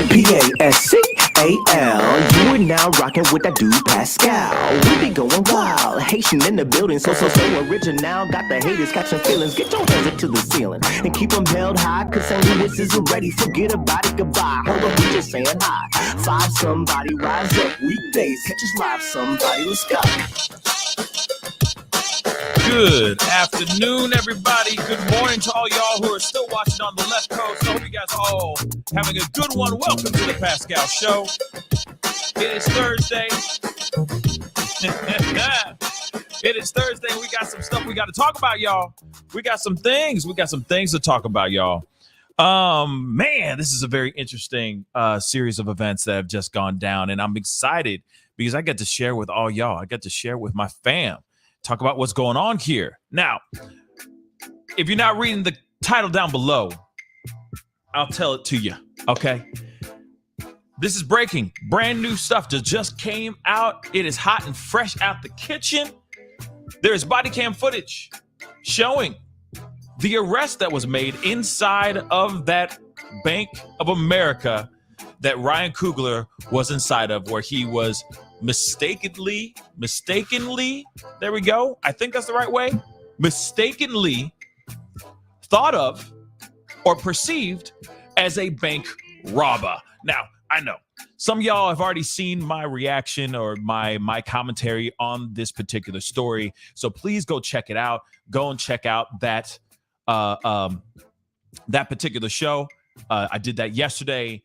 Pascal. You are now rocking with that dude Pascal. We be going wild, Haitian in the building, so original. Got the haters catching feelings. Get your hands up to the ceiling and keep them held high, cause St. Louis isn't ready. Forget about it, goodbye. Hold up, we just saying hi. Five somebody, rise up. Weekdays, catch us live, somebody. Let's go. Good afternoon, everybody. Good morning to all y'all who are still watching on the left coast. I hope you guys are all having a good one. Welcome to the Pascal Show. It is Thursday. It is Thursday. We got some stuff we got to talk about, y'all. We got some things to talk about, y'all. Man, this is a very interesting series of events that have just gone down, and I'm excited because I get to share with all y'all. I get to share with my fam. Talk about what's going on here. Now, if you're not reading the title down below, I'll tell it to you, okay? This is breaking. Brand new stuff that just came out. It is hot and fresh out the kitchen. There is body cam footage showing the arrest that was made inside of that Bank of America that Ryan Coogler was inside of, where he was mistakenly, there we go. I think that's the right way. Mistakenly thought of or perceived as a bank robber. Now, I know some of y'all have already seen my reaction or my commentary on this particular story. So please go check it out. Go and check out that particular show. I did that yesterday.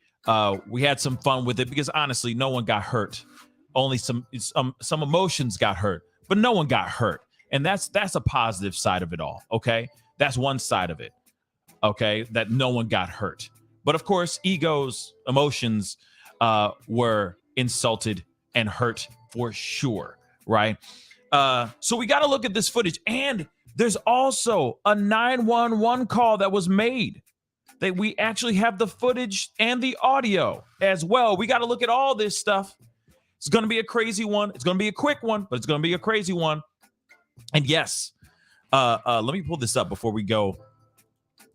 We had some fun with it because honestly, no one got hurt. Only some emotions got hurt, but no one got hurt. And that's a positive side of it all, okay? That's one side of it, okay? That no one got hurt. But of course, egos, emotions were insulted and hurt for sure, right? So we got to look at this footage. And there's also a 911 call that was made. That we actually have the footage and the audio as well. We got to look at all this stuff. It's going to be a crazy one. It's going to be a quick one, but it's going to be a crazy one. And yes, let me pull this up before we go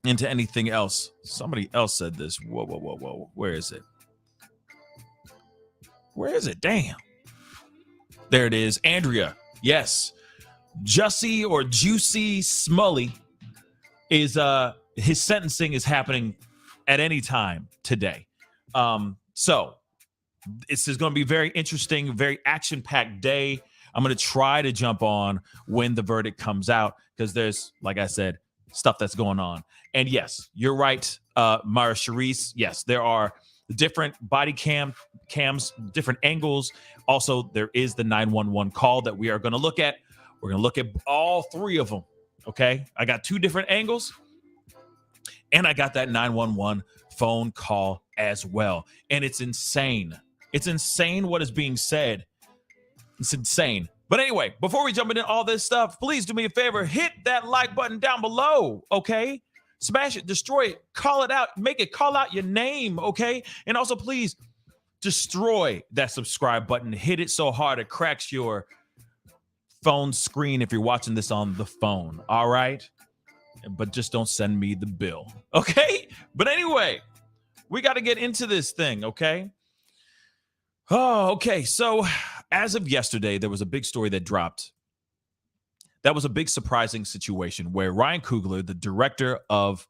into anything else. Somebody else said this. Whoa. Where is it? Damn. There it is. Andrea. Yes. Jussie or Juicy Smully is his sentencing is happening at any time today. So this is going to be very interesting, very action-packed day. I'm going to try to jump on when the verdict comes out because there's, like I said, stuff that's going on. And yes, you're right, Mara Charisse. Yes, there are different body cams, different angles. Also, there is the 911 call that we are going to look at. We're going to look at all three of them, okay? I got two different angles, and I got that 911 phone call as well. And it's insane. It's insane what is being said. It's insane. But anyway, before we jump into all this stuff, please do me a favor. Hit that like button down below, okay? Smash it, destroy it, call it out, make it call out your name, okay? And also, please destroy that subscribe button. Hit it so hard it cracks your phone screen if you're watching this on the phone, all right? But just don't send me the bill, okay? But anyway, we got to get into this thing, okay? Oh, okay. So as of yesterday, there was a big story that dropped. That was a big surprising situation where Ryan Coogler, the director of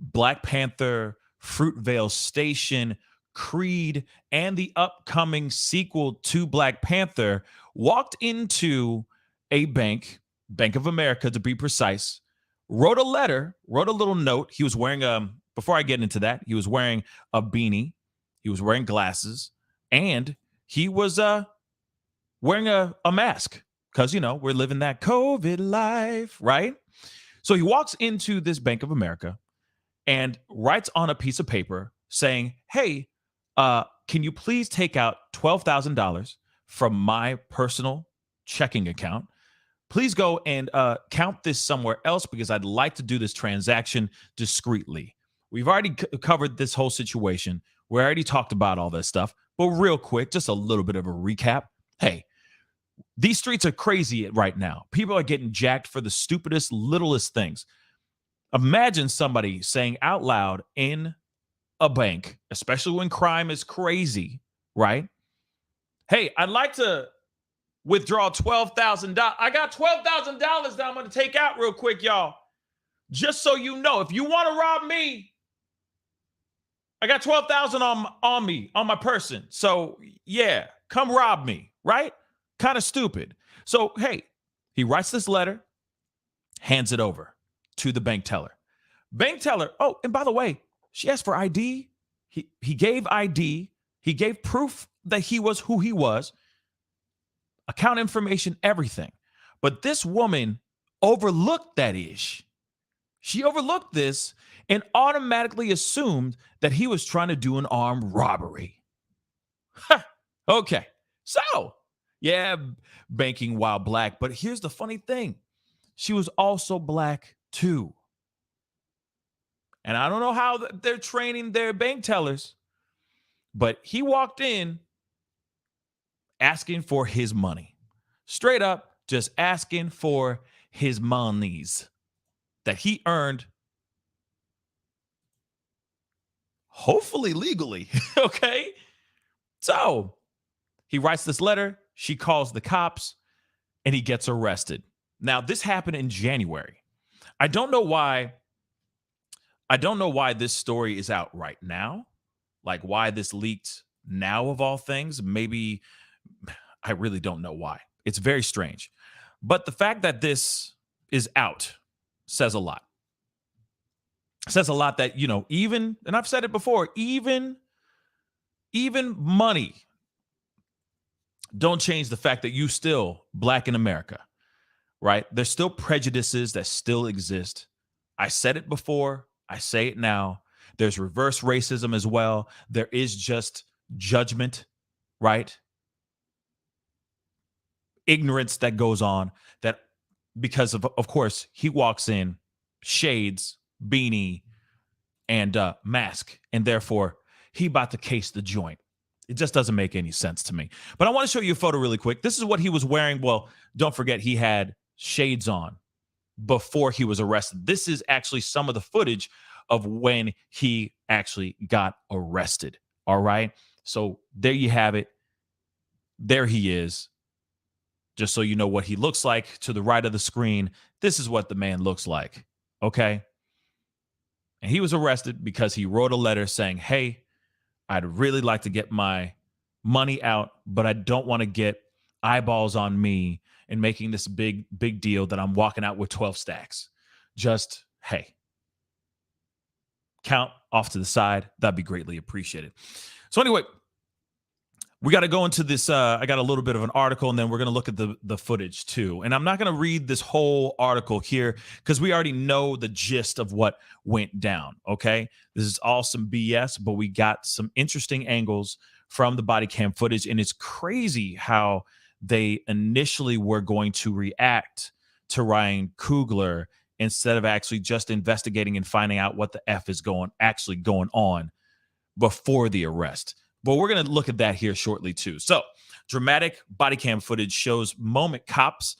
Black Panther, Fruitvale Station, Creed, and the upcoming sequel to Black Panther, walked into a Bank of America to be precise, wrote a little note. He was wearing before I get into that, he was wearing a beanie, he was wearing glasses, and he was wearing a mask because, you know, we're living that COVID life, right? So he walks into this Bank of America and writes on a piece of paper saying, hey, can you please take out $12,000 from my personal checking account? Please go and count this somewhere else because I'd like to do this transaction discreetly. We've already covered this whole situation. We already talked about all this stuff. But real quick, just a little bit of a recap. Hey, these streets are crazy right now. People are getting jacked for the stupidest, littlest things. Imagine somebody saying out loud in a bank, especially when crime is crazy, right? Hey, I'd like to withdraw $12,000. I got $12,000 that I'm going to take out real quick, y'all. Just so you know, if you want to rob me, I got 12,000 on me, on my person. So yeah, come rob me, right? Kind of stupid. So hey, he writes this letter, hands it over to the bank teller. Bank teller, oh, and by the way, she asked for ID. He gave ID. He gave proof that he was who he was, account information, everything. But this woman overlooked that ish. She overlooked this and automatically assumed that he was trying to do an armed robbery. Okay. So, yeah, banking while black. But here's the funny thing. She was also black too. And I don't know how they're training their bank tellers, but he walked in asking for his money. Straight up, just asking for his monies that he earned, hopefully legally. Okay. So he writes this letter. She calls the cops and he gets arrested. Now, this happened in January. I don't know why this story is out right now. Like why this leaked now of all things. Maybe I really don't know why. It's very strange. But the fact that this is out says a lot. Says a lot that, even, and I've said it before, even money don't change the fact that you still black in America, right? There's still prejudices that still exist. I said it before. I say it now. There's reverse racism as well. There is just judgment, right? Ignorance that goes on that because of course, he walks in shades, beanie, and mask, and therefore he about to case the joint. It just doesn't make any sense to me. But I want to show you a photo really quick. This is what he was wearing. Well, don't forget he had shades on before he was arrested. This is actually some of the footage of when he actually got arrested. All right. So there you have it. There he is. Just so you know what he looks like to the right of the screen. This is what the man looks like. Okay. And he was arrested because he wrote a letter saying, hey, I'd really like to get my money out, but I don't want to get eyeballs on me and making this big deal that I'm walking out with 12 stacks. Just, hey, count off to the side. That'd be greatly appreciated. So anyway, we got to go into this. I got a little bit of an article, and then we're going to look at the footage too. And I'm not going to read this whole article here because we already know the gist of what went down. Okay, this is all some BS, but we got some interesting angles from the body cam footage, and it's crazy how they initially were going to react to Ryan Coogler instead of actually just investigating and finding out what the F is actually going on before the arrest. But we're going to look at that here shortly, too. So dramatic body cam footage shows moment cops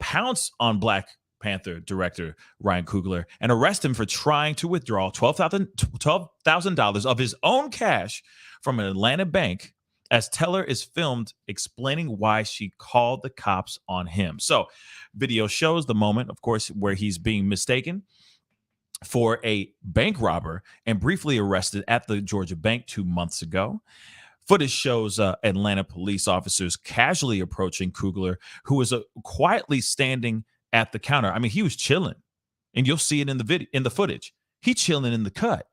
pounce on Black Panther director Ryan Coogler and arrest him for trying to withdraw $12,000 of his own cash from an Atlanta bank as teller is filmed explaining why she called the cops on him. So video shows the moment, of course, where he's being mistaken for a bank robber and briefly arrested at the Georgia bank 2 months ago. Footage shows Atlanta police officers casually approaching Coogler, who was quietly standing at the counter. I mean, he was chilling, and you'll see it in the footage. He chilling in the cut.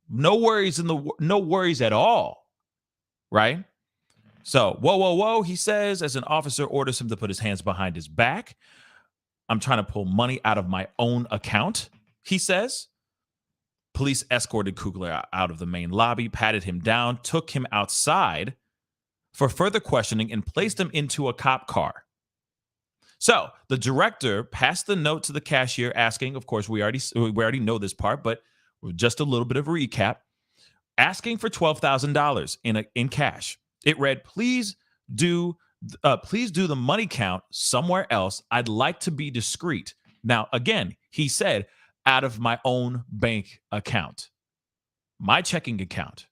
No worries no worries at all, right? So, whoa, he says as an officer orders him to put his hands behind his back. I'm trying to pull money out of my own account, he says. Police escorted Coogler out of the main lobby, patted him down, took him outside for further questioning, and placed him into a cop car. So the director passed the note to the cashier asking, of course, we already know this part, but just a little bit of a recap, asking for $12,000 in cash. It read, please do the money count somewhere else. I'd like to be discreet. Now, again, he said, out of my own bank account. my checking account.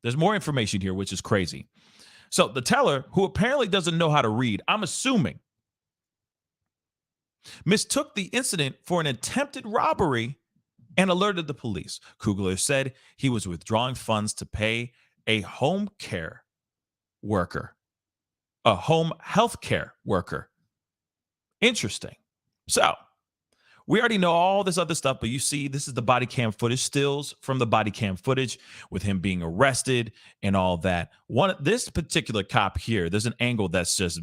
There's more information here, which is crazy. So the teller, who apparently doesn't know how to read, I'm assuming, mistook the incident for an attempted robbery and alerted the police. Coogler said he was withdrawing funds to pay a home care worker, a home health care worker. Interesting. So we already know all this other stuff, but you see, this is the body cam footage, stills from the body cam footage with him being arrested and all that. This particular cop here, there's an angle that's just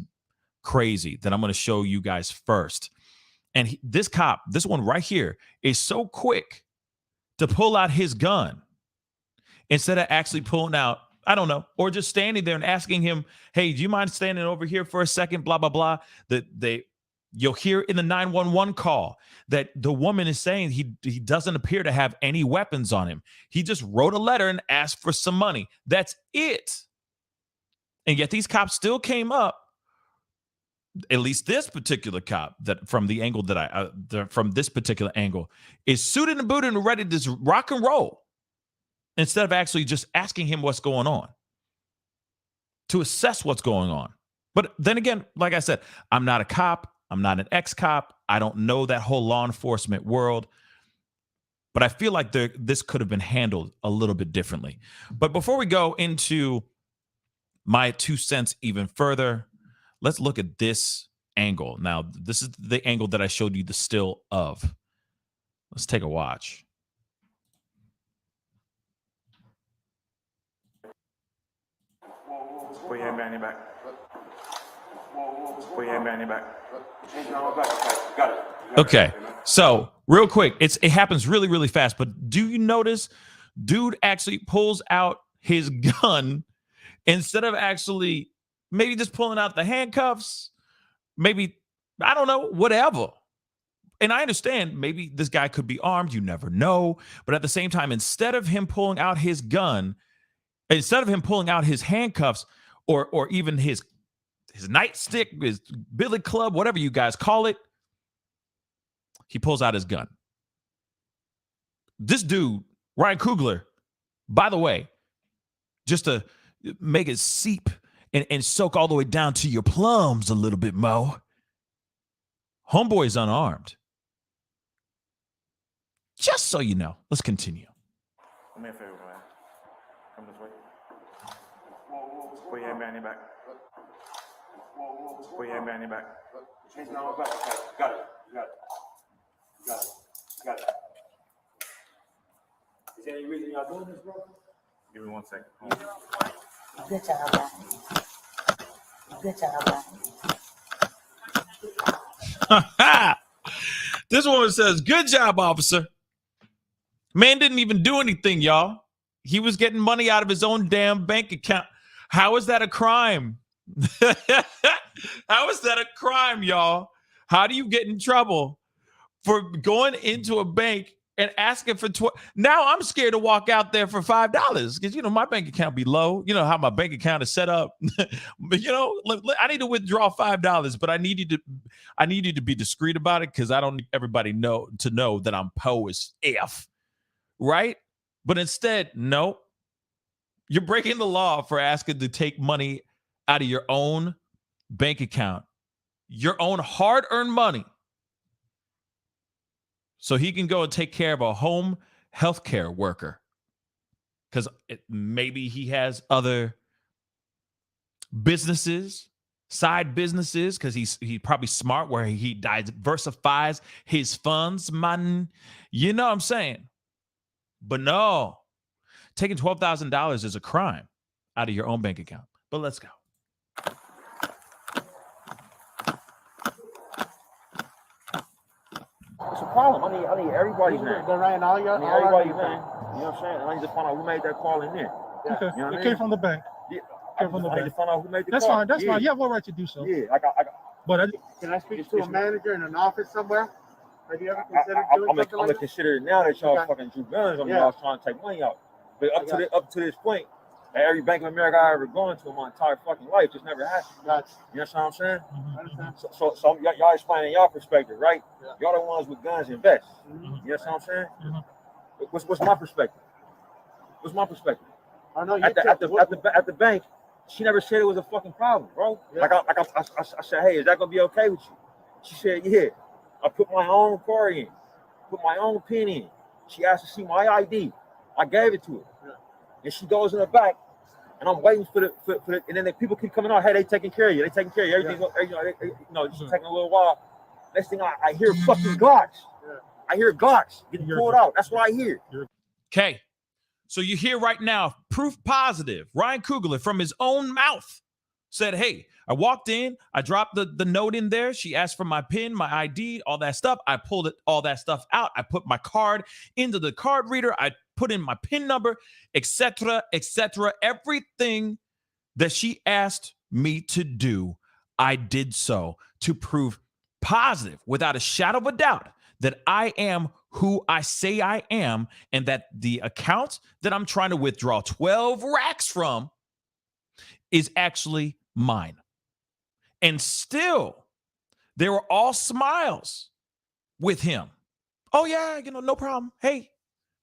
crazy that I'm going to show you guys first. And this cop, this one right here, is so quick to pull out his gun instead of actually pulling out, I don't know, or just standing there and asking him, hey, do you mind standing over here for a second, blah, blah, blah. You'll hear in the 911 call that the woman is saying he doesn't appear to have any weapons on him. He just wrote a letter and asked for some money. That's it. And yet these cops still came up. At least this particular cop, that from the angle that from this particular angle, is suited and booted and ready to rock and roll instead of actually just asking him what's going on, to assess what's going on. But then again, like I said, I'm not a cop. I'm not an ex-cop. I don't know that whole law enforcement world. But I feel like this could have been handled a little bit differently. But before we go into my 2 cents even further, let's look at this angle. Now, this is the angle that I showed you the still of. Let's take a watch. Put your hand behind your back. Put your hand behind your back. Got it. Okay, so real quick, it happens really, really fast. But do you notice dude actually pulls out his gun instead of actually maybe just pulling out the handcuffs, maybe, I don't know, whatever. And I understand maybe this guy could be armed. You never know. But at the same time, instead of him pulling out his gun, instead of him pulling out his handcuffs or even his nightstick, his billy club, whatever you guys call it, he pulls out his gun. This dude, Ryan Coogler, by the way, just to make it seep and soak all the way down to your plums a little bit, Mo. Homeboy's unarmed. Just so you know. Let's continue. Do me a favor, man. Come this way. Put your hand behind your back. Put your hand behind your back. Got it. Is there any reason y'all doing this, bro? Give me 1 second. Good job, man. Good job, man. This woman says, good job, officer. Man didn't even do anything, y'all. He was getting money out of his own damn bank account. How is that a crime? How is that a crime, y'all? How do you get in trouble for going into a bank and asking for Now I'm scared to walk out there for $5 because, you know, my bank account be low. You know how my bank account is set up. But, you know, I need to withdraw $5, but I need you to be discreet about it because I don't need everybody know that I'm po as F, right? But instead, no, you're breaking the law for asking to take money out of your own bank account, your own hard-earned money, so he can go and take care of a home healthcare worker because maybe he has other businesses, side businesses, because he's probably smart where he diversifies his funds, man. You know what I'm saying? But no, taking $12,000 is a crime out of your own bank account. But let's go. What's the problem? I need everybody's name. They're writing all your, I need everybody's name. You know what I'm saying? I need to find out who made that call in there. Yeah. You know what I It mean? came from the bank. Yeah. Came from the I need bank. to find out who made the That's call. fine. That's fine. You have all right to do so. Yeah, I got. But Can I speak to a manager in an office somewhere? Have you ever considered doing I'm something gonna like that? consider it now that y'all Okay. fucking drew guns on me. Yeah. I was trying to take money out. But up to this point, at every Bank of America I ever gone to in my entire fucking life, just never happened. Gotcha. You know what I'm saying? I understand. So y'all explaining y'all perspective, right? Yeah. Y'all the ones with guns and vests. Mhm. You know what I'm saying? Mhm. What's my perspective? What's my perspective? I know you At the bank, she never said it was a fucking problem, bro. Yeah. I said, hey, is that gonna be okay with you? She said, yeah. I put my own card in, put my own pin in. She asked to see my ID. I gave it to her. Yeah. And she goes in the back, and I'm waiting for the and then the people keep coming out. Hey, they taking care of you. They taking care of you. Everything's it's taking a little while. Next thing I hear fucking Glocks. Yeah. I hear Glocks getting pulled out. That's what I hear. Okay. So you hear right now, proof positive. Ryan Coogler from his own mouth said, hey, I walked in, I dropped the note in there. She asked for my PIN, my ID, all that stuff. I pulled all that stuff out. I put my card into the card reader. I put in my PIN number, etc., etc. Everything that she asked me to do, I did so to prove positive, without a shadow of a doubt, that I am who I say I am, and that the account that I'm trying to withdraw 12 racks from is actually mine. And still, they were all smiles with him. Oh, yeah, no problem. Hey,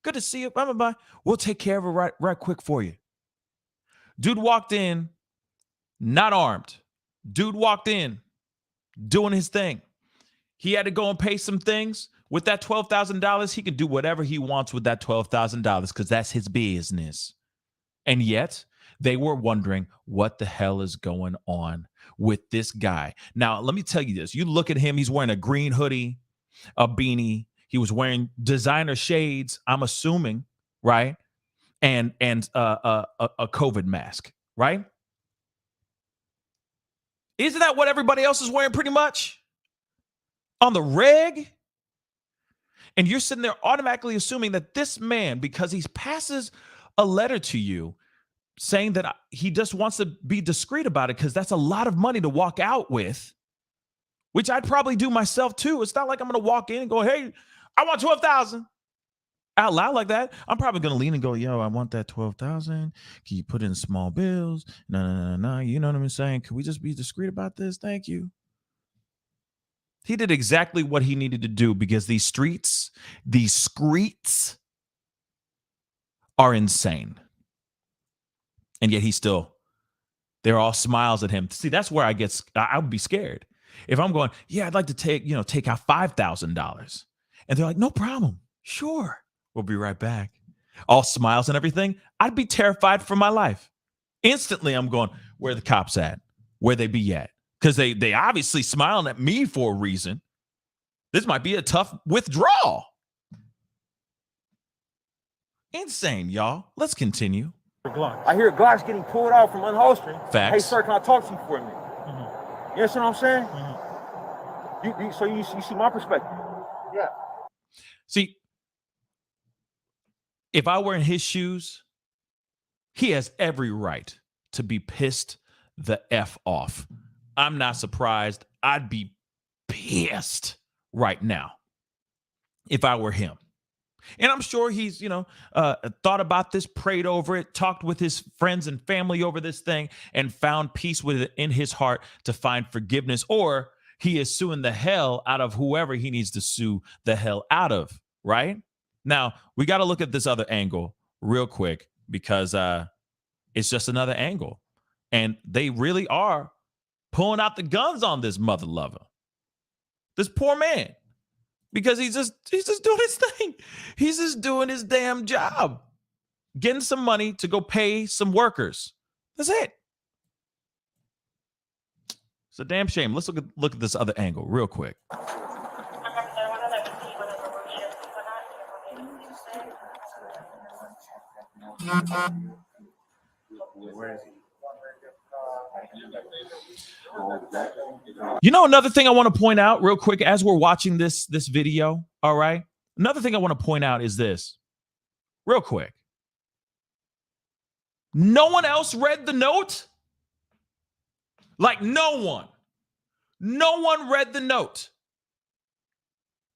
good to see you. Bye. We'll take care of it right quick for you. Dude walked in, not armed. Dude walked in, doing his thing. He had to go and pay some things. With that $12,000, he can do whatever he wants with that $12,000 because that's his business. And yet, they were wondering what the hell is going on with this guy. Now, let me tell you this. You look at him, he's wearing a green hoodie, a beanie. He was wearing designer shades, I'm assuming, right? And a COVID mask, right? Isn't that what everybody else is wearing pretty much? On the reg? And you're sitting there automatically assuming that this man, because he passes a letter to you saying that he just wants to be discreet about it because that's a lot of money to walk out with, which I'd probably do myself too. It's not like I'm going to walk in and go, hey, I want 12,000 out loud like that. I'm probably going to lean and go, yo, I want that 12,000. Can you put in small bills? No. You know what I'm saying? Can we just be discreet about this? Thank you. He did exactly what he needed to do because these streets are insane. And yet they're all smiles at him. See, that's where I would be scared. If I'm going, yeah, I'd like to take out $5,000. And they're like, no problem. Sure. We'll be right back. All smiles and everything. I'd be terrified for my life. Instantly, I'm going, where are the cops at? Where they be at? Because they obviously smiling at me for a reason. This might be a tough withdrawal. Insane, y'all. Let's continue. I hear Glocks getting pulled out from unholstering. Facts. Hey, sir, can I talk to you for a minute? Mm-hmm. You understand what I'm saying? Mm-hmm. So you see my perspective. Yeah. See, if I were in his shoes, he has every right to be pissed the F off. I'm not surprised. I'd be pissed right now if I were him. And I'm sure he's, thought about this, prayed over it, talked with his friends and family over this thing, and found peace with it in his heart to find forgiveness. Or he is suing the hell out of whoever he needs to sue the hell out of, right? Now, we got to look at this other angle real quick because it's just another angle. And they really are pulling out the guns on this mother lover, this poor man, because he's just doing his thing. He's just doing his damn job, getting some money to go pay some workers. That's it. It's a damn shame. Let's look at this other angle real quick. Another thing I want to point out real quick as we're watching this video, all right? Another thing I want to point out is this, real quick. No one else read the note? Like no one. No one read the note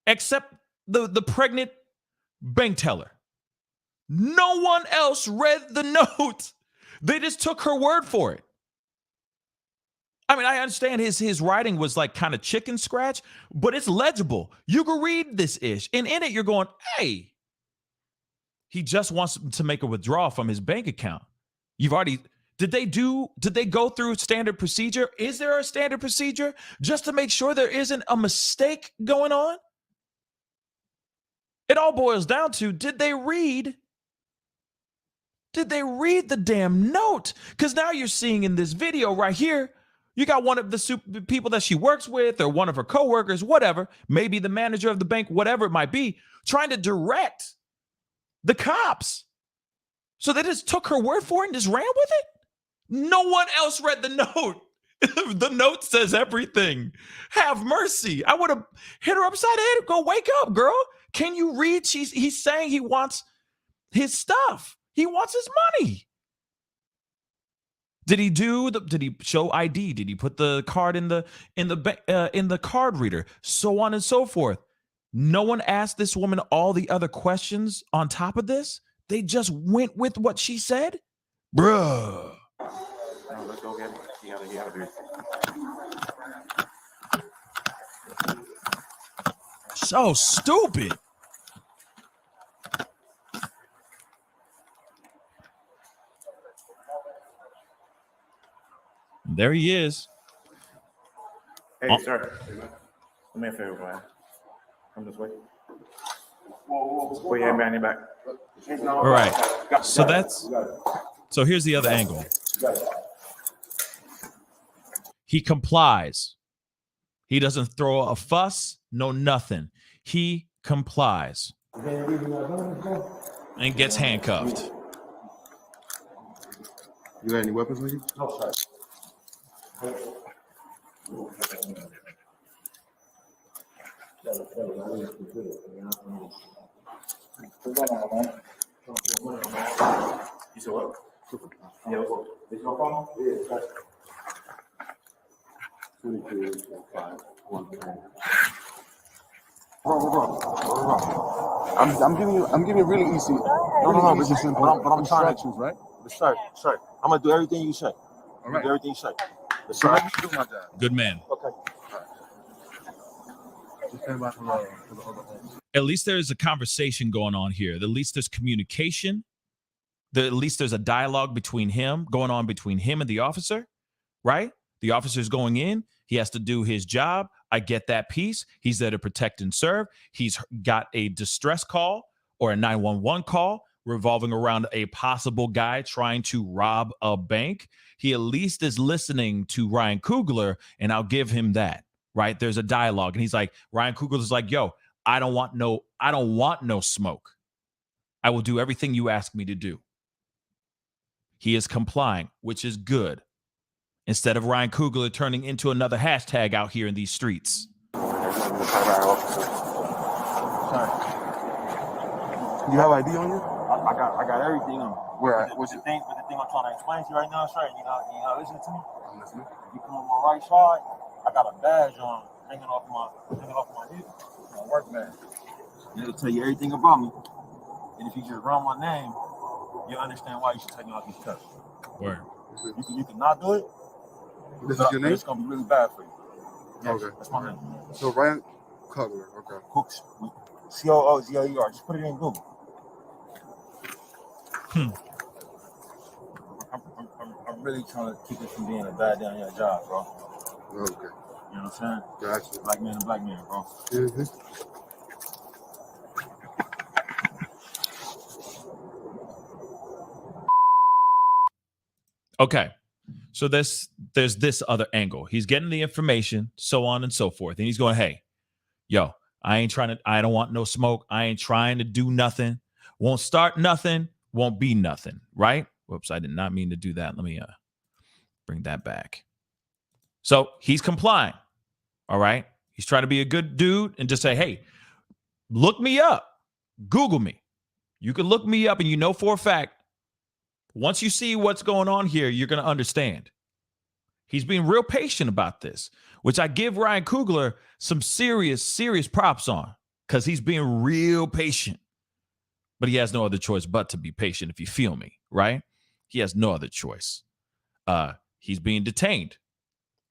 except the pregnant bank teller. No one else read the note. They just took her word for it. I mean, I understand his writing was like kind of chicken scratch, but it's legible. You can read this ish. And in it, you're going, hey, He just wants to make a withdrawal from his bank account. Did they go through standard procedure? Is there a standard procedure just to make sure there isn't a mistake going on? It all boils down to, did they read the damn note? Because now you're seeing in this video right here, you got one of the people that she works with or one of her coworkers, whatever, maybe the manager of the bank, whatever it might be, trying to direct the cops. So they just took her word for it and just ran with it? No one else read the note. The note says everything. Have mercy. I would have hit her upside the head. Go wake up, girl. Can you read? He's saying he wants his stuff. He wants his money. Did he show ID? Did he put the card in the card reader? So on and so forth. No one asked this woman all the other questions on top of this. They just went with what she said? Bruh. No, let's go get it. He gotta do it. So stupid. There he is. Hey, sir. Do me a favor, Brian. Come this way. Put your hand behind your back. All right. So here's the other angle. He complies. He doesn't throw a fuss, no nothing. He complies and gets handcuffed. You got any weapons with you? No, sir. You said what? Yeah, is your phone? Yeah. I'm giving you really easy. No, this is simple. But I'm trying to instructions, right? Sir, I'm gonna do everything you say. All right. Do everything you say. So let me do my job. Good man. Okay. At least there's a conversation going on here. At least there's communication. At least there's a dialogue between him and the officer, right? The officer's going in. He has to do his job. I get that piece. He's there to protect and serve. He's got a distress call or a 911 call revolving around a possible guy trying to rob a bank. He at least is listening to Ryan Coogler, and I'll give him that, right? There's a dialogue, and he's like, Ryan Coogler's like, yo, I don't want no smoke. I will do everything you ask me to do. He is complying, which is good. Instead of Ryan Coogler turning into another hashtag out here in these streets. You have ID on you? I got everything on. Where? What's the thing? The thing I'm trying to explain to you right now, sir. You not listening to me? I'm listening. You come on my right side. I got a badge on, hanging off my hip. My work badge. It'll tell you everything about me. And if you just run my name, you'll understand why you should take me off these tests. Word. You can not do it. This is your name? It's gonna be really bad for you. Yes, Okay. That's my name. So Ryan Coogler. Okay. Cooks. COOGLER. Just put it in Google. I'm really trying to keep it from being a bad down your job, bro. Okay. You know what I'm saying? Gotcha. Black man and black man, bro. Mm-hmm. Okay. So there's this other angle. He's getting the information, so on and so forth. And he's going, hey, yo, I don't want no smoke. I ain't trying to do nothing. Won't start nothing. Won't be nothing. Right? Whoops, I did not mean to do that. Let me bring that back. So he's complying. All right. He's trying to be a good dude and just say, hey, look me up. Google me. You can look me up and you know for a fact, once you see what's going on here, you're going to understand. He's being real patient about this, which I give Ryan Coogler some serious props on because he's being real patient. But he has no other choice but to be patient, if you feel me, right? He has no other choice. He's being detained,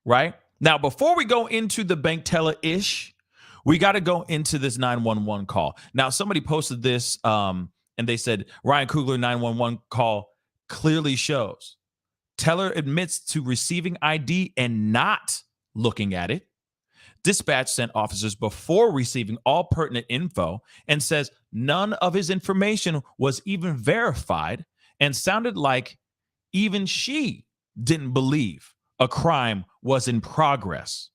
right? Now, before we go into the bank teller-ish, we got to go into this 911 call. Now, somebody posted this And they said Ryan Coogler 911 call clearly shows teller admits to receiving ID and not looking at it. Dispatch sent officers before receiving all pertinent info and says none of his information was even verified and sounded like even she didn't believe a crime was in progress.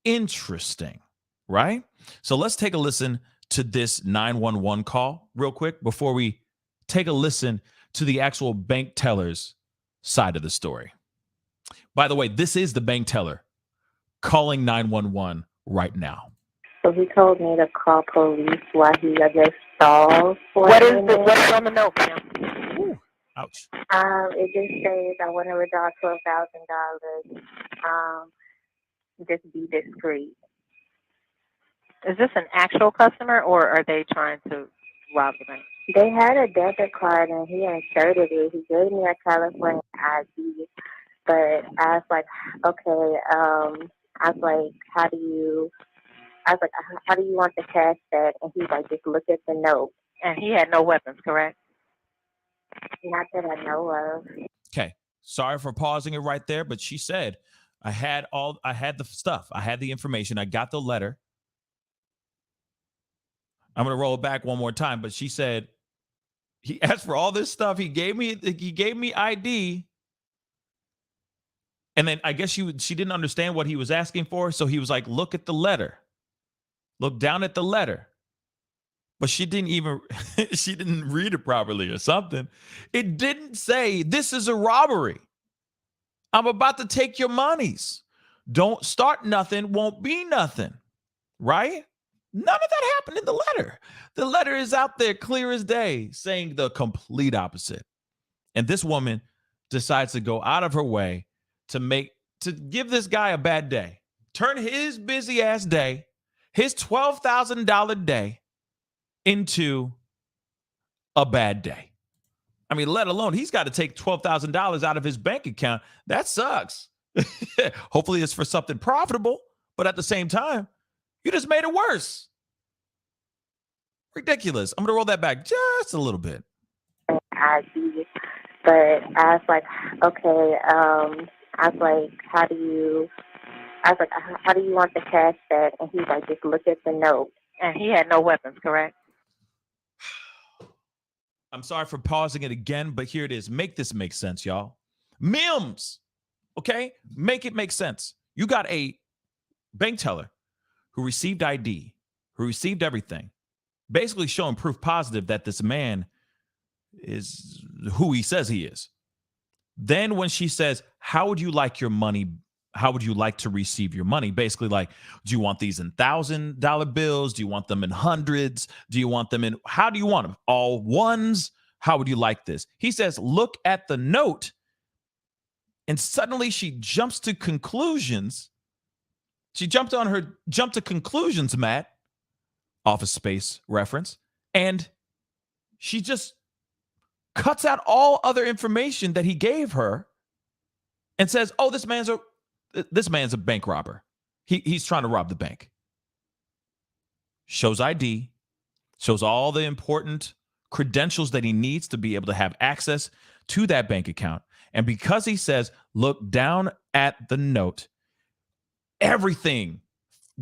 Interesting, right? So let's take a listen to this 911 call real quick before we take a listen to the actual bank teller's side of the story. By the way, this is the bank teller calling 911 right now. So he told me to call police while he, I guess, stalls. What is on the note, ma'am? Ooh, ouch. It just says I want to withdraw $12,000. Just be discreet. Is this an actual customer, or are they trying to rob the bank? They had a debit card and he inserted it. He gave me a California ID, but I was like, okay. I was like, how do you want the cash back? And he's like, just look at the note. And he had no weapons, correct? Not that I know of. Okay. Sorry for pausing it right there, but she said, I had the stuff. I had the information. I got the letter. I'm going to roll it back one more time, but she said he asked for all this stuff. He gave me ID. And then I guess she didn't understand what he was asking for. So he was like, look at the letter. Look down at the letter. But she didn't read it properly or something. It didn't say, this is a robbery. I'm about to take your monies. Don't start nothing, won't be nothing. Right? None of that happened in the letter. The letter is out there clear as day saying the complete opposite. And this woman decides to go out of her way to give this guy a bad day. Turn his busy ass day, his $12,000 day into a bad day. I mean, let alone he's got to take $12,000 out of his bank account. That sucks. Hopefully it's for something profitable, but at the same time, you just made it worse. Ridiculous. I'm going to roll that back just a little bit. ID, but I was like, okay. I was like, how do you want the cash back? And he's like, just look at the note. And he had no weapons, correct? I'm sorry for pausing it again, but here it is. Make this make sense, y'all. Mims, okay? Make it make sense. You got a bank teller who received ID, who received everything, basically showing proof positive that this man is who he says he is. Then when she says, how would you like your money? How would you like to receive your money? Basically like, do you want these in $1,000 bills? Do you want them in hundreds? Do you want them in, how do you want them? All ones? How would you like this? He says, look at the note. And suddenly she jumps to conclusions. She jumped to conclusions, Matt, Office Space reference. And she just cuts out all other information that he gave her and says, oh, this man's a bank robber. He's trying to rob the bank. Shows ID, shows all the important credentials that he needs to be able to have access to that bank account. And because he says, look down at the note, everything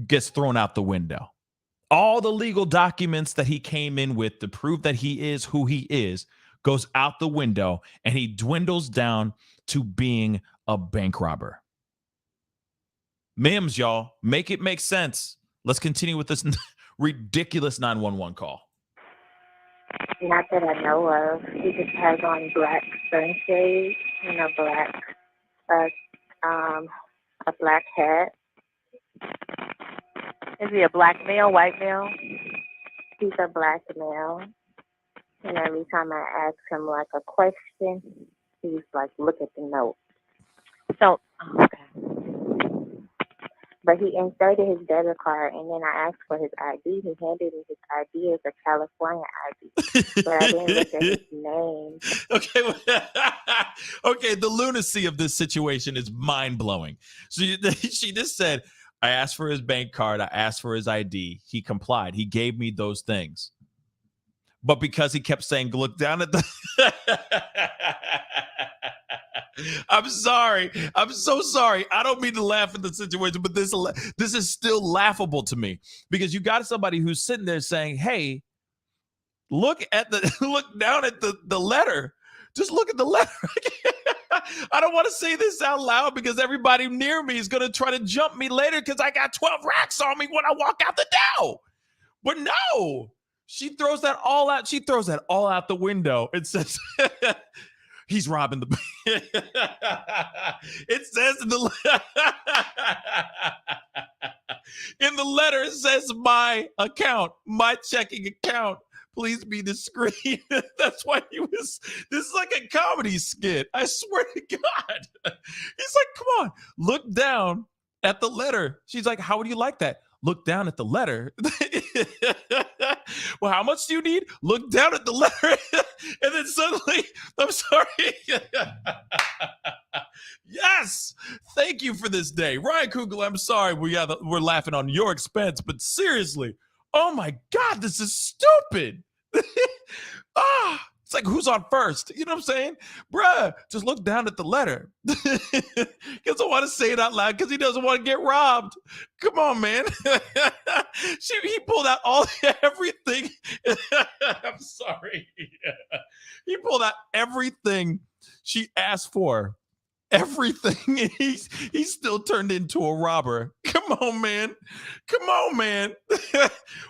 gets thrown out the window. All the legal documents that he came in with to prove that he is who he is goes out the window, and he dwindles down to being a bank robber. Mims, y'all, make it make sense. Let's continue with this ridiculous 911 call. Not that I know of. He just has on black sunshades and a black hat. Is he a black male, white male? He's a black male. And every time I ask him like a question, he's like, look at the note. So, okay. But he inserted his debit card, and then I asked for his ID. He handed me his ID as a California ID, but I didn't look at his name. Okay, the lunacy of this situation is mind-blowing. So she just said, I asked for his bank card, I asked for his ID. He complied. He gave me those things. but because he kept saying, look down at the I'm sorry. I'm so sorry. I don't mean to laugh at the situation, but this is still laughable to me because you got somebody who's sitting there saying, hey, look down at the letter. Just look at the letter. I don't want to say this out loud because everybody near me is going to try to jump me later because I got 12 racks on me when I walk out the door. But no, she throws that all out. She throws that all out the window. It says, he's robbing the it says in the letter, it says my account, my checking account. Please be discreet. That's why this is like a comedy skit. I swear to God. He's like, come on, look down at the letter. She's like, how would you like that? Look down at the letter. Well, how much do you need? Look down at the letter. And then suddenly, I'm sorry. Yes. Thank you for this day. Ryan Coogler, I'm sorry we're laughing on your expense, but seriously, oh my God, this is stupid. It's like, who's on first? You know what I'm saying? Bruh, just look down at the letter. He doesn't want to say it out loud because he doesn't want to get robbed. Come on, man. He pulled out everything. I'm sorry. He pulled out everything she asked for. Everything. He's still turned into a robber. Come on, man. Come on, man.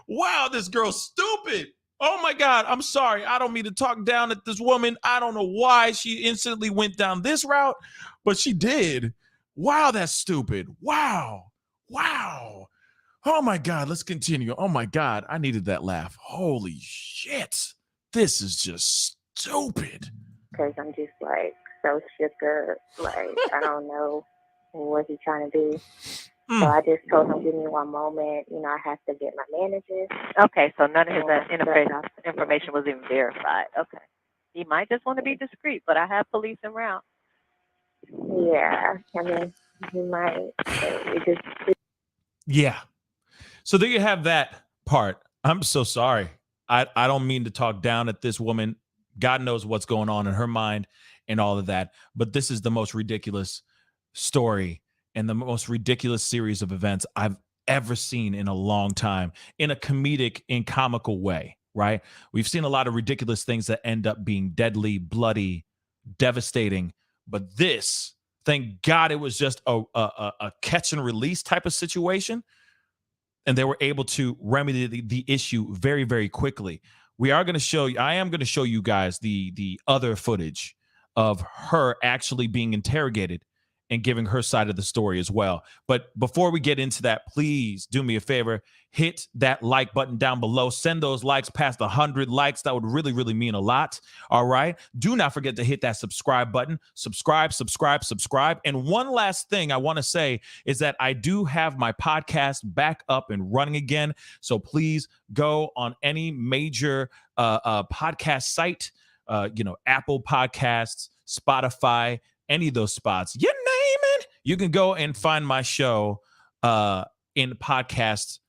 Wow, this girl's stupid. Oh my God, I'm sorry. I don't mean to talk down at this woman. I don't know why she instantly went down this route, but she did. Wow, that's stupid. Wow. Oh my God, let's continue. Oh my God, I needed that laugh. Holy shit. This is just stupid. Because I'm just like so shook up. Like, I don't know what he's trying to do. So I just told him, give me one moment. You know, I have to get my manager. Okay, so none of his information was even verified. Okay. He might just want to be discreet, but I have police en route. Yeah, I mean, he might. Yeah. So there you have that part. I'm so sorry. I don't mean to talk down at this woman. God knows what's going on in her mind and all of that. But this is the most ridiculous story and the most ridiculous series of events I've ever seen in a long time, in a comedic and comical way, right? We've seen a lot of ridiculous things that end up being deadly, bloody, devastating. But this, thank God it was just a catch and release type of situation. And they were able to remedy the issue very, very quickly. I am going to show you guys the other footage of her actually being interrogated and giving her side of the story as well. But before we get into that, please do me a favor, hit that like button down below. Send those likes past 100 likes. That would really, really mean a lot. All right. Do not forget to hit that subscribe button. Subscribe. And one last thing I want to say is that I do have my podcast back up and running again. So please go on any major podcast site, Apple Podcasts, Spotify, any of those spots. You name it. You can go and find my show in a podcast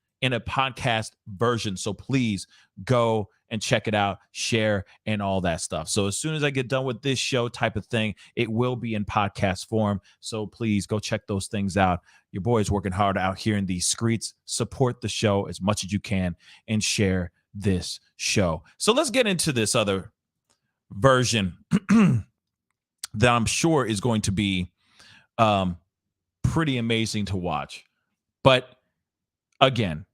version. So please go and check it out, share, and all that stuff. So as soon as I get done with this show type of thing, it will be in podcast form. So please go check those things out. Your boy is working hard out here in these streets. Support the show as much as you can and share this show. So let's get into this other version that I'm sure is going to be pretty amazing to watch. But again,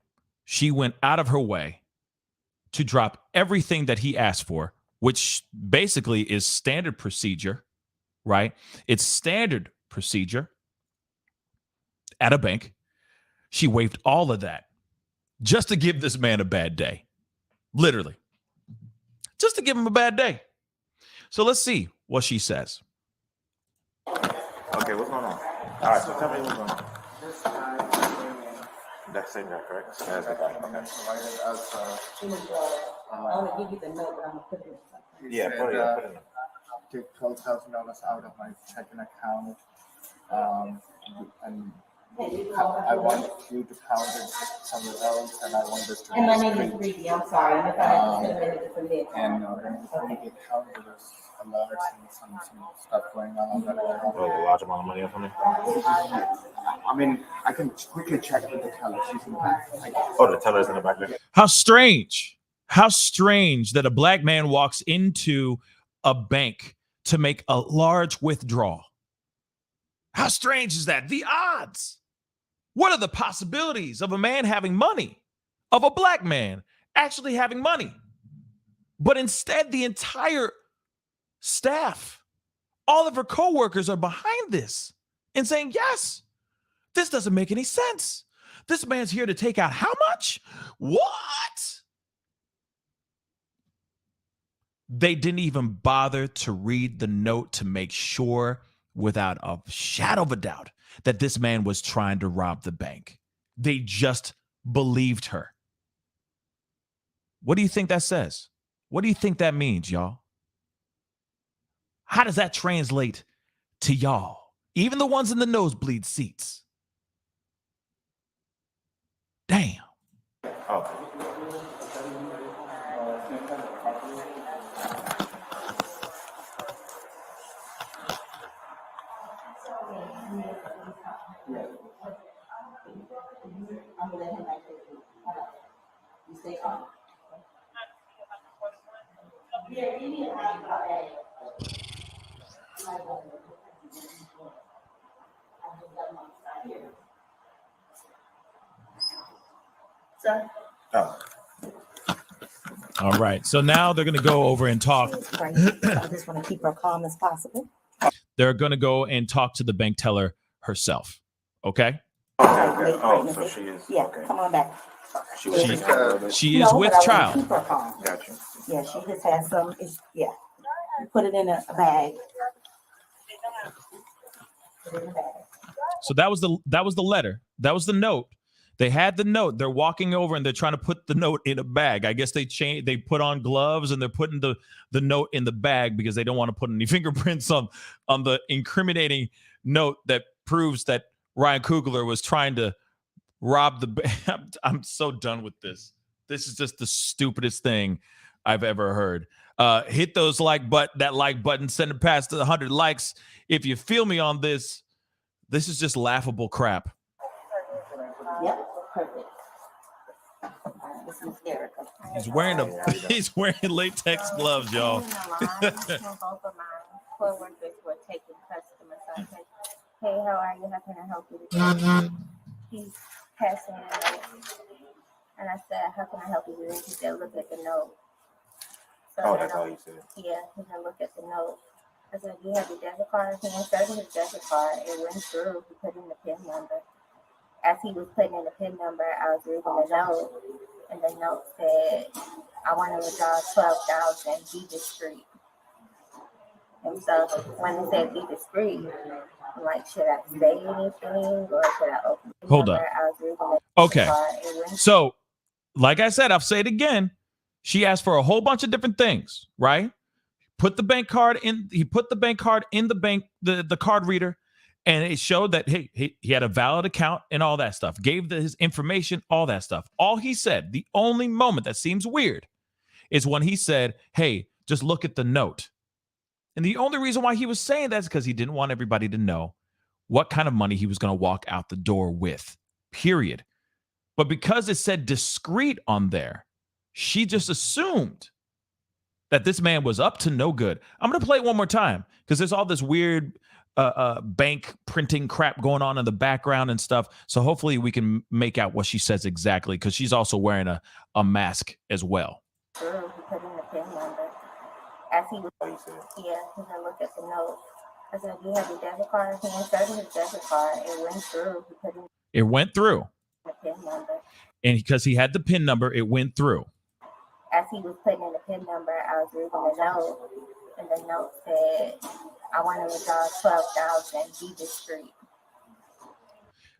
she went out of her way to drop everything that he asked for, which basically is standard procedure, right? It's standard procedure at a bank. She waived all of that just to give this man a bad day. Literally. Just to give him a bad day. So let's see what she says. Okay, what's going on? All right, so tell me what's going on. That's the same guy, correct? That's the guy. I want to give you the note, but I'm going to put it in something. Yeah, put it in. Take $12,000 out of my checking account, and I wanted you to count it somewhere else, and I wanted to. And my name is Reedy, I'm sorry, and if I had to send it from there. And when it counted, there was alerts and some stuff going on that way. Oh, a large amount of money or something. I mean, I can quickly check with the teller. She's in the back. Oh, the teller's in the back there. How strange. How strange that a black man walks into a bank to make a large withdrawal. How strange is that? The odds. What are the possibilities of a man having money, of a black man actually having money? But instead, the entire staff, all of her coworkers are behind this and saying, yes, this doesn't make any sense. This man's here to take out how much? What? They didn't even bother to read the note to make sure without a shadow of a doubt that this man was trying to rob the bank. They just believed her. What do you think that says? What do you think that means, y'all? How does that translate to y'all? Even the ones in the nosebleed seats. Damn. Oh. I'm gonna let him back there. You stay calm. Yeah, you need to have that. Sir? Oh. All right. So now they're going to go over and talk. I just want to keep her calm as possible. They're going to go and talk to the bank teller herself. Okay. Okay. Oh, so she is. Yeah, Okay. come on back. She was thinking a little bit. She is No, with but I wanna child. Keep her calm. Gotcha. Yeah, she just has some. Yeah, put it in a bag. Put it in a bag. So that was the letter. That was the note. They had the note. They're walking over and they're trying to put the note in a bag. I guess they put on gloves and they're putting the note in the bag because they don't want to put any fingerprints on the incriminating note that proves that Ryan Coogler was trying to rob the bank. I'm so done with this. This is just the stupidest thing I've ever heard. Hit that like button, send it past 100 likes. If you feel me on this, this is just laughable crap. Yep, perfect. This is Erica. He's wearing latex gloves, y'all. Both of my coworkers were taking customers. So I said, hey, how are you? How can I help you today? He's passing me a note. And I said, how can I help you today? He said, look at the note. So Oh, that's all you said. Yeah, he said, look at the note. I said, do you have your debit card? He inserted his debit card. It went through. He put in the PIN number. As he was putting in the PIN number, I was reading the note. And the note said, I want to withdraw 12,000, be discreet. And so when it said be discreet, I'm like, should I say anything or should I open the Hold number? up. I was reading the Okay. card. It went So, like I said, I'll say it again. She asked for a whole bunch of different things, right? Put the bank card in. He put the bank card in the bank, the card reader, and it showed that he had a valid account and all that stuff. Gave his information, all that stuff. All he said, the only moment that seems weird, is when he said, "Hey, just look at the note." And the only reason why he was saying that is because he didn't want everybody to know what kind of money he was going to walk out the door with. Period. But because it said discreet on there, she just assumed that this man was up to no good. I'm going to play it one more time because there's all this weird bank printing crap going on in the background and stuff. So hopefully we can make out what she says exactly because she's also wearing a mask as well. through. He put in the PIN number. As he was, he said, look at the note. I said, do you have your debit card? He inserted his debit card. It went through. He put in It went through. the PIN number. And because he had the PIN number, it went through. As he was putting in the PIN number, I was reading the note, and the note said, I want to withdraw 12,000, be discreet.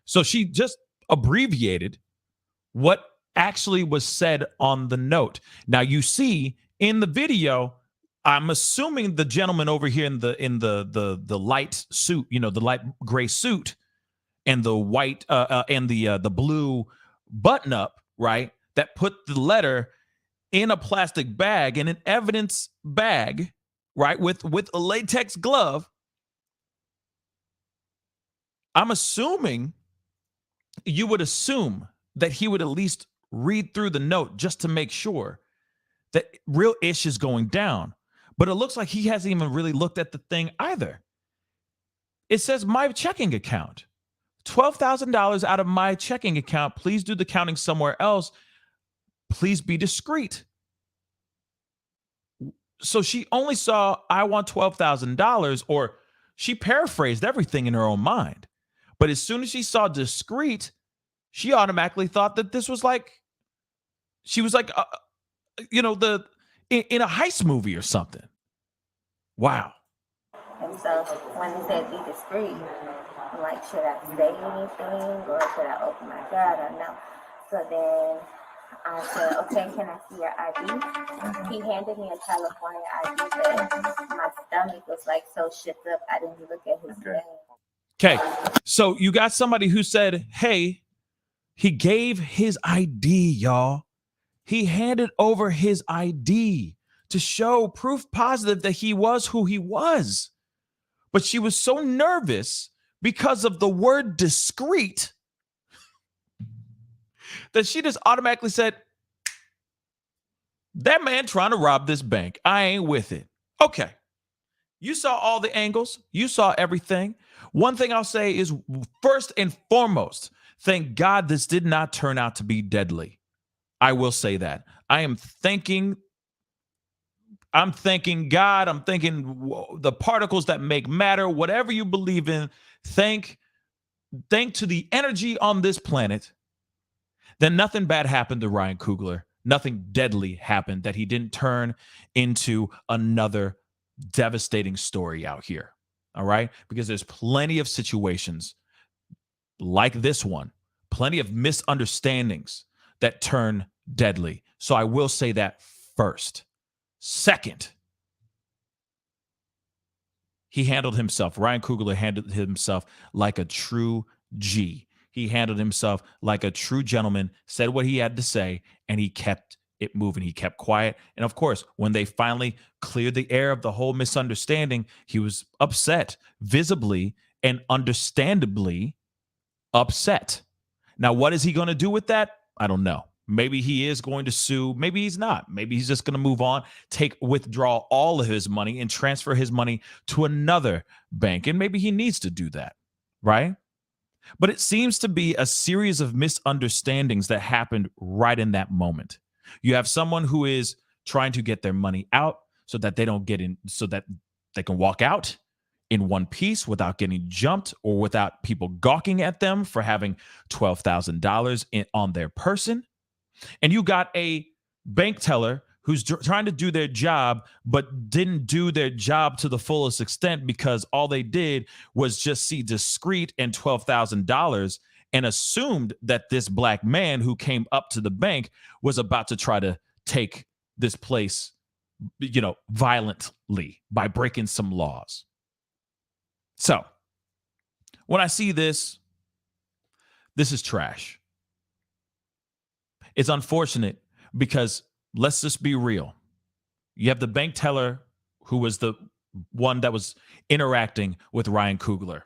So she just abbreviated what actually was said on the note. Now you see in the video, I'm assuming the gentleman over here in the light suit, the light gray suit, and the white and the blue button up, right? That put the letter in a plastic bag, in an evidence bag, right? With a latex glove. I'm assuming you would assume that he would at least read through the note just to make sure that real ish is going down. But it looks like he hasn't even really looked at the thing either. It says my checking account. $12,000 out of my checking account. Please do the counting somewhere else. Please be discreet. So she only saw, I want $12,000, or she paraphrased everything in her own mind. But as soon as she saw discreet, she automatically thought that this was like, she was like, in a heist movie or something. Wow. And so when he said be discreet, I'm like, should I say anything or should I open my door? I don't know. So then I said, okay, can I see your ID? He handed me a California ID, but my stomach was like so shook up, I didn't look at his name. Okay, so you got somebody who said, hey, he gave his ID, y'all. He handed over his ID to show proof positive that he was who he was. But she was so nervous because of the word discreet that she just automatically said, that man trying to rob this bank. I ain't with it. Okay. You saw all the angles. You saw everything. One thing I'll say is, first and foremost, thank God this did not turn out to be deadly. I will say that. I'm thanking God. I'm thanking the particles that make matter, whatever you believe in. Thank to the energy on this planet that nothing bad happened to Ryan Coogler. Nothing deadly happened, that he didn't turn into another devastating story out here. All right? Because there's plenty of situations like this one, plenty of misunderstandings that turn deadly. So I will say that first. Second, he handled himself. Ryan Coogler handled himself like a true G. He handled himself like a true gentleman, said what he had to say, and he kept it moving. He kept quiet. And of course, when they finally cleared the air of the whole misunderstanding, he was upset, visibly and understandably upset. Now, what is he going to do with that? I don't know. Maybe he is going to sue. Maybe he's not. Maybe he's just going to move on, withdraw all of his money and transfer his money to another bank. And maybe he needs to do that, right? But it seems to be a series of misunderstandings that happened right in that moment. You have someone who is trying to get their money out so that they don't get in, so that they can walk out in one piece without getting jumped or without people gawking at them for having $12,000 on their person. And you got a bank teller who's trying to do their job, but didn't do their job to the fullest extent because all they did was just see discreet and $12,000 and assumed that this black man who came up to the bank was about to try to take this place, violently by breaking some laws. So when I see this is trash. It's unfortunate because let's just be real. You have the bank teller who was the one that was interacting with Ryan Coogler.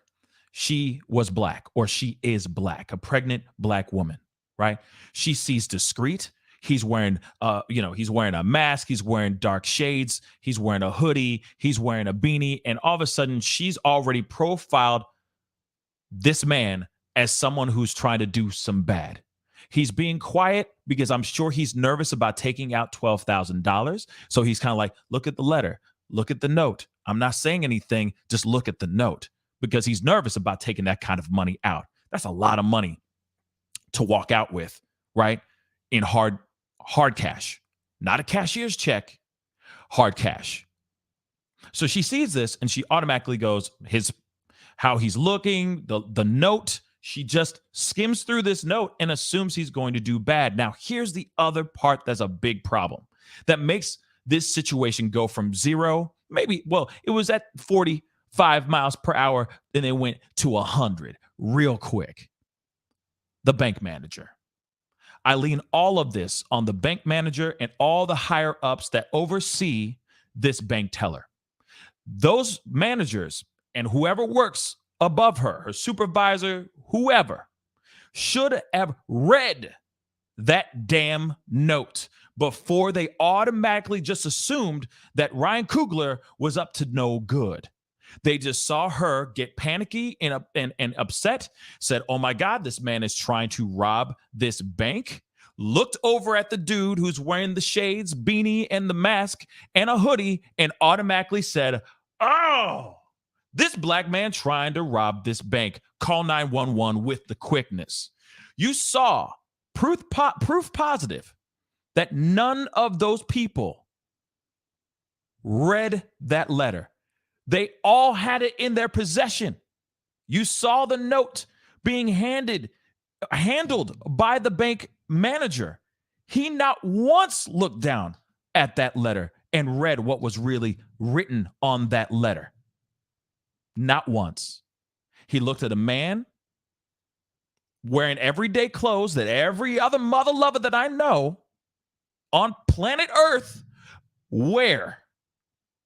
She was black, or she is black, a pregnant black woman, right? She sees discreet. He's wearing, he's wearing a mask. He's wearing dark shades. He's wearing a hoodie. He's wearing a beanie. And all of a sudden, she's already profiled this man as someone who's trying to do some bad. He's being quiet because I'm sure he's nervous about taking out $12,000. So he's kind of like, look at the letter, look at the note. I'm not saying anything, just look at the note, because he's nervous about taking that kind of money out. That's a lot of money to walk out with, right? In hard cash, not a cashier's check, hard cash. So she sees this and she automatically goes, how he's looking, the note. She just skims through this note and assumes he's going to do bad. Now, here's the other part that's a big problem that makes this situation go from zero, it was at 45 miles per hour, then it went to 100, real quick. The bank manager. I lean all of this on the bank manager and all the higher ups that oversee this bank teller. Those managers and whoever works above her, her supervisor, whoever, should have read that damn note before they automatically just assumed that Ryan Coogler was up to no good. They just saw her get panicky and upset, said, oh my God, this man is trying to rob this bank. Looked over at the dude who's wearing the shades, beanie, and the mask and a hoodie and automatically said, oh, this black man trying to rob this bank. Call 911 with the quickness. You saw proof positive that none of those people read that letter. They all had it in their possession. You saw the note being handled by the bank manager. He not once looked down at that letter and read what was really written on that letter. Not once. He looked at a man wearing everyday clothes that every other mother lover that I know on planet Earth wear.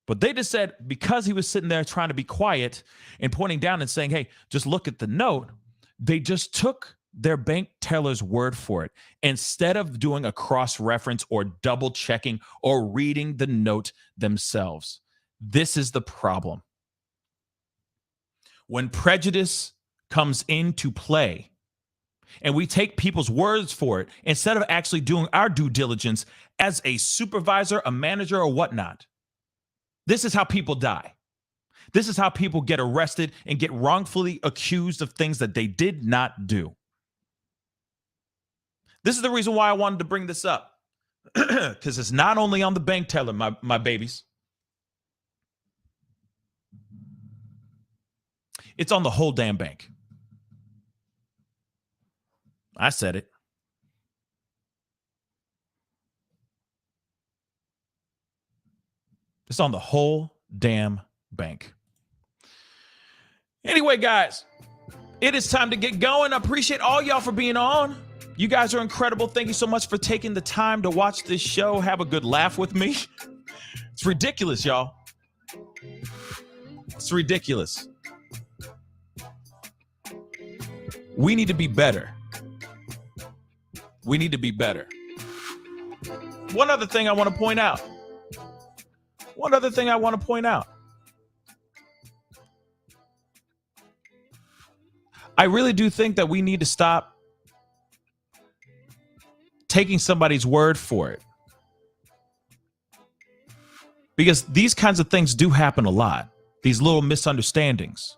But they just said because he was sitting there trying to be quiet and pointing down and saying, hey, just look at the note, they just took their bank teller's word for it instead of doing a cross-reference or double checking or reading the note themselves. This is the problem. When prejudice comes into play and we take people's words for it instead of actually doing our due diligence as a supervisor, a manager, or whatnot, this is how people die. This is how people get arrested and get wrongfully accused of things that they did not do. This is the reason why I wanted to bring this up, because it's not only on the bank teller, my babies. It's on the whole damn bank. I said it. It's on the whole damn bank. Anyway, guys, it is time to get going. I appreciate all y'all for being on. You guys are incredible. Thank you so much for taking the time to watch this show. Have a good laugh with me. It's ridiculous, y'all. It's ridiculous. We need to be better. We need to be better. One other thing I want to point out. I really do think that we need to stop taking somebody's word for it. Because these kinds of things do happen a lot. These little misunderstandings.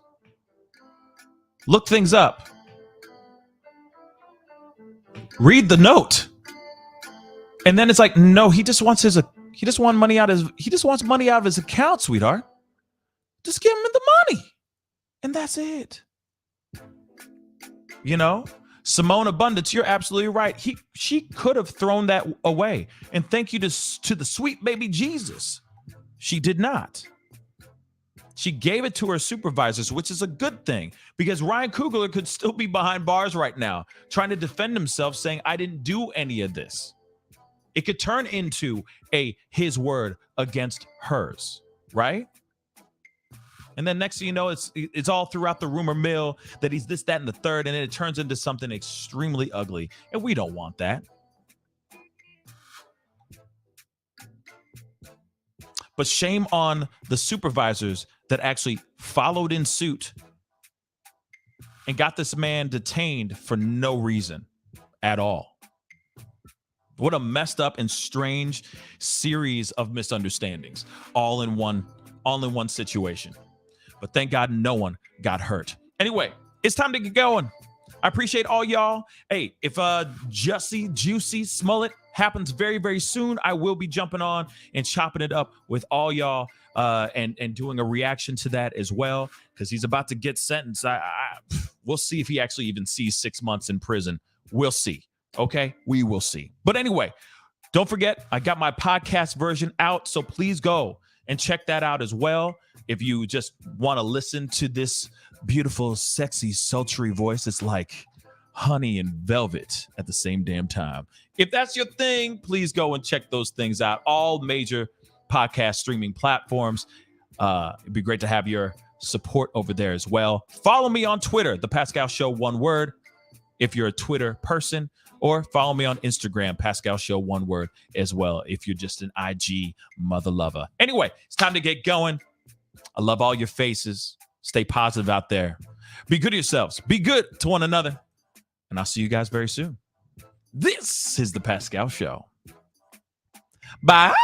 Look things up. Read the note. And then it's like, no, he just wants money out of his account, sweetheart. Just give him the money. And that's it. You know, Simone Abundance, you're absolutely right. She could have thrown that away. And thank you to the sweet baby Jesus. She did not. She gave it to her supervisors, which is a good thing because Ryan Coogler could still be behind bars right now trying to defend himself saying, I didn't do any of this. It could turn into his word against hers, right? And then next thing you know, it's all throughout the rumor mill that he's this, that, and the third, and then it turns into something extremely ugly. And we don't want that. But shame on the supervisors that actually followed in suit and got this man detained for no reason at all. What a messed up and strange series of misunderstandings all in one situation. But thank God no one got hurt. Anyway, it's time to get going. I appreciate all y'all. Hey, if Juicy Smollett happens very, very soon, I will be jumping on and chopping it up with all y'all and doing a reaction to that as well, because he's about to get sentenced. We'll see if he actually even sees 6 months in prison. We'll see. Okay, we will see. But anyway, don't forget, I got my podcast version out, so please go and check that out as well. If you just want to listen to this beautiful, sexy, sultry voice, it's like honey and velvet at the same damn time. If that's your thing, please go and check those things out. All major podcast streaming platforms. It'd be great to have your support over there as well. Follow me on Twitter, The Pascal Show, one word, if you're a Twitter person, or follow me on Instagram, Pascal Show, one word as well, if you're just an IG mother lover. Anyway, it's time to get going. I love all your faces. Stay positive out there. Be good to yourselves. Be good to one another. And I'll see you guys very soon. This is The Pascal Show. Bye.